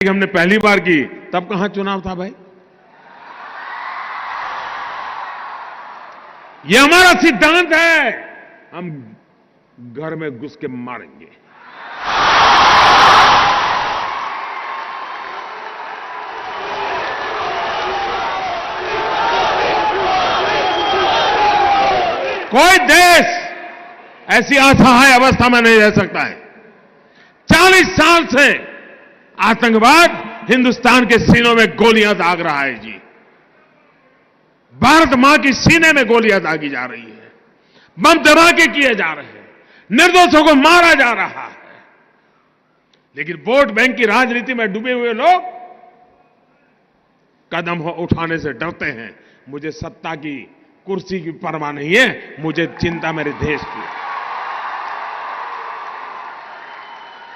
हमने पहली बार की तब कहां चुनाव था भाई। ये हमारा सिद्धांत है, हम घर में घुस के मारेंगे। कोई देश ऐसी असहाय अवस्था में नहीं रह सकता है। 40 साल से आतंकवाद हिंदुस्तान के सीनों में गोलियां दाग रहा है जी। भारत मां की सीने में गोलियां दागी जा रही है, बम धमाके किए जा रहे हैं, निर्दोषों को मारा जा रहा है। लेकिन वोट बैंक की राजनीति में डूबे हुए लोग कदम उठाने से डरते हैं। मुझे सत्ता की कुर्सी की परवाह नहीं है, मुझे चिंता मेरे देश की है।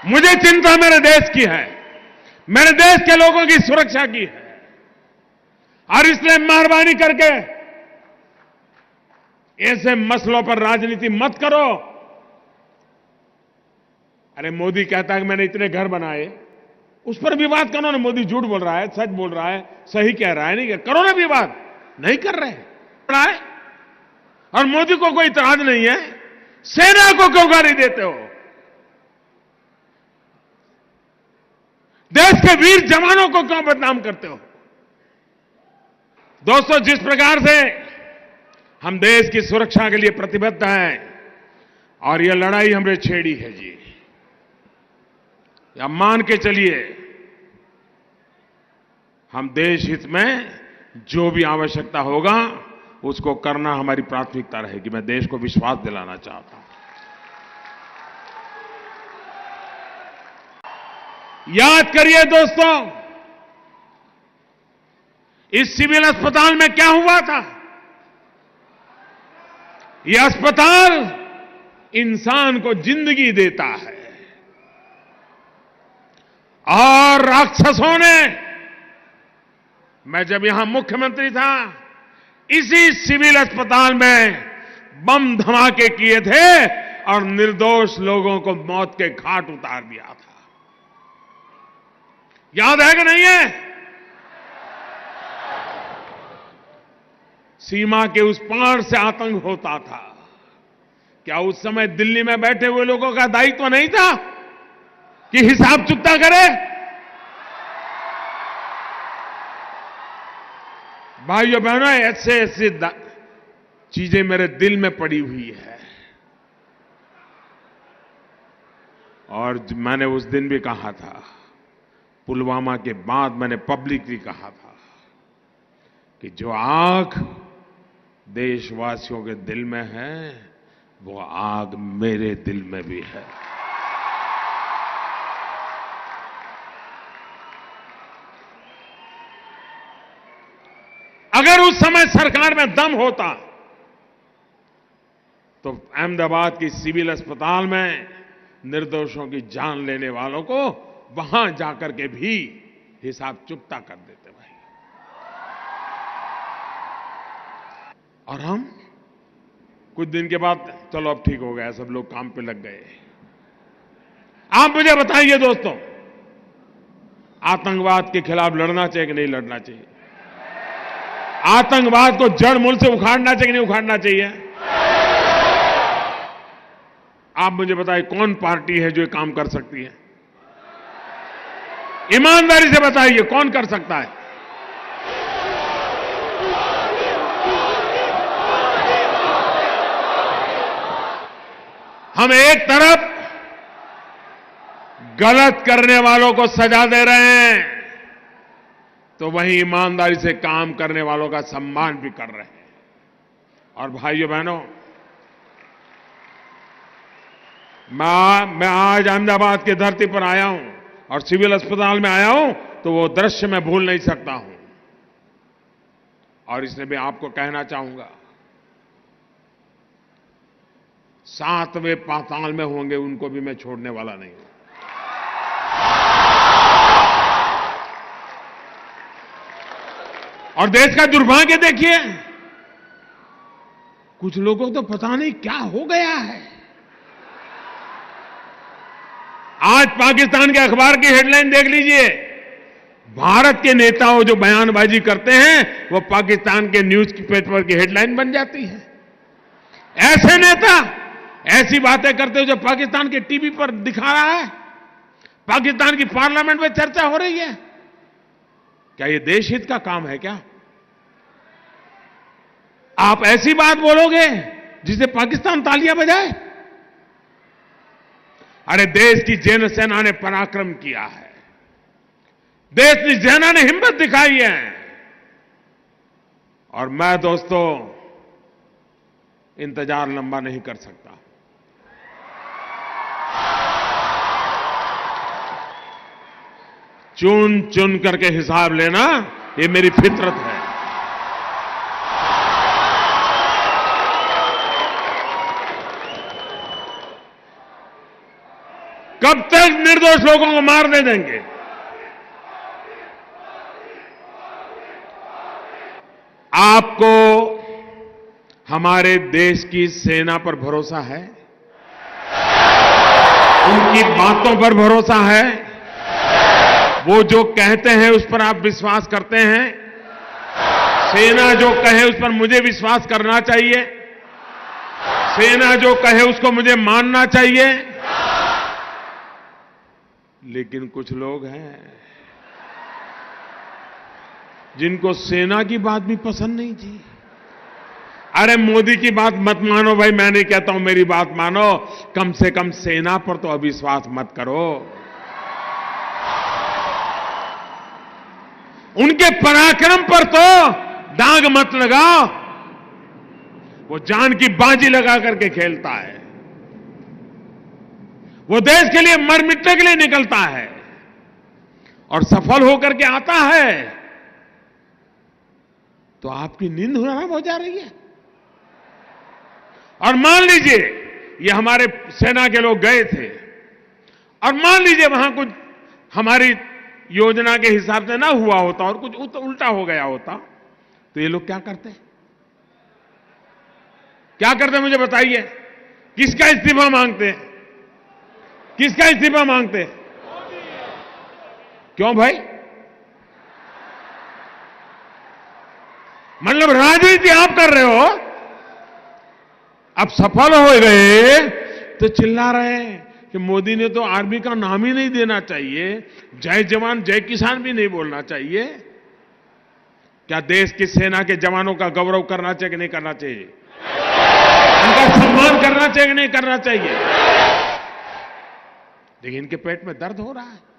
मुझे चिंता मेरे देश की है, मेरे देश के लोगों की सुरक्षा की है। और इसलिए मेहरबानी करके ऐसे मसलों पर राजनीति मत करो। अरे मोदी कहता है कि मैंने इतने घर बनाए, उस पर विवाद करो ना। मोदी झूठ बोल रहा है, सच बोल रहा है, सही कह रहा है, नहीं करो ना विवाद। नहीं कर रहे हैं और मोदी को कोई इतराज नहीं है। सेना को क्यों गाली देते हो? देश के वीर जवानों को क्यों बदनाम करते हो? दोस्तों, जिस प्रकार से हम देश की सुरक्षा के लिए प्रतिबद्ध हैं और यह लड़ाई हमने छेड़ी है जी, या मान के चलिए हम देश हित में जो भी आवश्यकता होगा उसको करना हमारी प्राथमिकता रहेगी। मैं देश को विश्वास दिलाना चाहता हूं। याद करिए दोस्तों, इस सिविल अस्पताल में क्या हुआ था? यह अस्पताल इंसान को जिंदगी देता है और राक्षसों ने, मैं जब यहां मुख्यमंत्री था, इसी सिविल अस्पताल में बम धमाके किए थे और निर्दोष लोगों को मौत के घाट उतार दिया था। याद है कि नहीं है? सीमा के उस पार से आतंक होता था। क्या उस समय दिल्ली में बैठे हुए लोगों का दायित्व नहीं था कि हिसाब चुकता करे? भाइयों बहनों, ऐसे ऐसे चीजें मेरे दिल में पड़ी हुई है। और मैंने उस दिन भी कहा था, पुलवामा के बाद मैंने पब्लिकली कहा था कि जो आग देशवासियों के दिल में है वो आग मेरे दिल में भी है। अगर उस समय सरकार में दम होता तो अहमदाबाद की सिविल अस्पताल में निर्दोषों की जान लेने वालों को वहां जाकर के भी हिसाब चुकता कर देते भाई। और हम कुछ दिन के बाद, चलो अब ठीक हो गया, सब लोग काम पे लग गए। आप मुझे बताइए दोस्तों, आतंकवाद के खिलाफ लड़ना चाहिए कि नहीं लड़ना चाहिए? आतंकवाद को जड़ मूल से उखाड़ना चाहिए कि नहीं उखाड़ना चाहिए? आप मुझे बताइए, कौन पार्टी है जो ये काम कर सकती है? ईमानदारी से बताइए, कौन कर सकता है? हम एक तरफ गलत करने वालों को सजा दे रहे हैं तो वहीं ईमानदारी से काम करने वालों का सम्मान भी कर रहे हैं। और भाइयों बहनों, मैं आज अहमदाबाद की धरती पर आया हूं और सिविल अस्पताल में आया हूं तो वो दृश्य मैं भूल नहीं सकता हूं। और इसलिए मैं आपको कहना चाहूंगा, 7वें पाताल में होंगे उनको भी मैं छोड़ने वाला नहीं हूं। और देश का दुर्भाग्य देखिए, कुछ लोगों को तो पता नहीं क्या हो गया है। आज पाकिस्तान के अखबार की हेडलाइन देख लीजिए, भारत के नेताओं जो बयानबाजी करते हैं वो पाकिस्तान के न्यूज पेपर की हेडलाइन बन जाती है। ऐसे नेता ऐसी बातें करते हो जो पाकिस्तान के टीवी पर दिखा रहा है, पाकिस्तान की पार्लियामेंट में चर्चा हो रही है। क्या ये देश हित का काम है क्या? आप ऐसी बात बोलोगे जिसे पाकिस्तान तालियां बजाए? अरे देश की जैन सेना ने पराक्रम किया है, देश की सेना ने हिम्मत दिखाई है, और मैं दोस्तों इंतजार लंबा नहीं कर सकता। चुन चुन करके हिसाब लेना ये मेरी फितरत है। कब तक निर्दोष लोगों को मारने देंगे? आपको हमारे देश की सेना पर भरोसा है? उनकी बातों पर भरोसा है? वो जो कहते हैं उस पर आप विश्वास करते हैं? सेना जो कहे उस पर मुझे विश्वास करना चाहिए, सेना जो कहे उसको मुझे मानना चाहिए। लेकिन कुछ लोग हैं जिनको सेना की बात भी पसंद नहीं थी। अरे मोदी की बात मत मानो भाई, मैं नहीं कहता हूं मेरी बात मानो, कम से कम सेना पर तो अविश्वास मत करो। उनके पराक्रम पर तो दाग मत लगाओ। वो जान की बाजी लगा करके खेलता है, वो देश के लिए मर मिटने के लिए निकलता है और सफल होकर के आता है, तो आपकी नींद हराम हो जा रही है। और मान लीजिए ये हमारे सेना के लोग गए थे और मान लीजिए वहां कुछ हमारी योजना के हिसाब से ना हुआ होता और कुछ उल्टा हो गया होता, तो ये लोग क्या करते? क्या करते मुझे बताइए? किसका इस्तीफा मांगते? किसका इस्तीफा मांगते? क्यों भाई? मतलब राजनीति आप कर रहे हो, अब सफल हो गए तो चिल्ला रहे हैं कि मोदी ने तो आर्मी का नाम ही नहीं देना चाहिए, जय जवान जय किसान भी नहीं बोलना चाहिए। क्या देश की सेना के जवानों का गौरव करना चाहिए कि नहीं करना चाहिए? उनका सम्मान करना चाहिए कि नहीं करना चाहिए? लेकिन इनके पेट में दर्द हो रहा है।